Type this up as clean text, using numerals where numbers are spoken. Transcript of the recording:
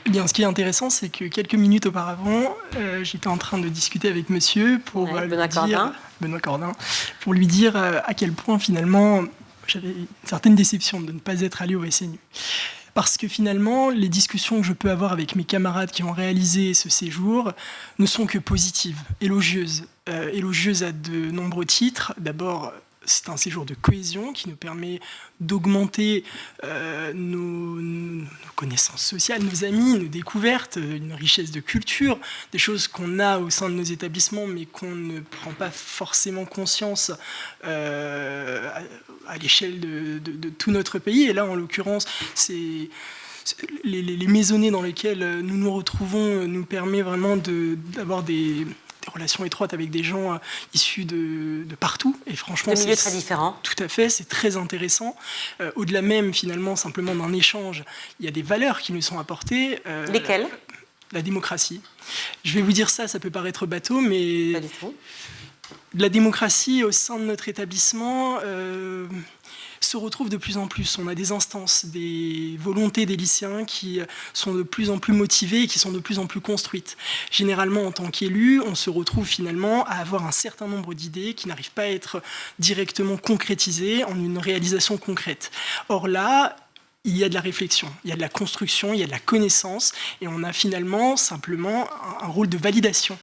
Bien, ce qui est intéressant, c'est que quelques minutes auparavant, j'étais en train de discuter avec monsieur pour Benoît Cordin, pour lui dire à quel point finalement j'avais une certaine déception de ne pas être allé au SNU. Parce que finalement, les discussions que je peux avoir avec mes camarades qui ont réalisé ce séjour ne sont que positives, élogieuses. Élogieuses à de nombreux titres. D'abord, c'est un séjour de cohésion qui nous permet d'augmenter nos connaissances sociales, nos amis, nos découvertes, une richesse de culture, des choses qu'on a au sein de nos établissements mais qu'on ne prend pas forcément conscience à l'échelle de tout notre pays. Et là, en l'occurrence, c'est... Les maisonnées dans lesquelles nous nous retrouvons nous permet vraiment d'avoir des relations étroites avec des gens issus de partout. Et franchement, de milieux très différents. Tout à fait, c'est très intéressant. Au-delà même, finalement, simplement d'un échange, il y a des valeurs qui nous sont apportées. Lesquelles ? La démocratie. Je vais vous dire ça peut paraître bateau, mais... Pas du tout. La démocratie au sein de notre établissement se retrouve de plus en plus. On a des instances, des volontés des lycéens qui sont de plus en plus motivées et qui sont de plus en plus construites. Généralement, en tant qu'élu, on se retrouve finalement à avoir un certain nombre d'idées qui n'arrivent pas à être directement concrétisées en une réalisation concrète. Or là, il y a de la réflexion, il y a de la construction, il y a de la connaissance, et on a finalement simplement un rôle de validation.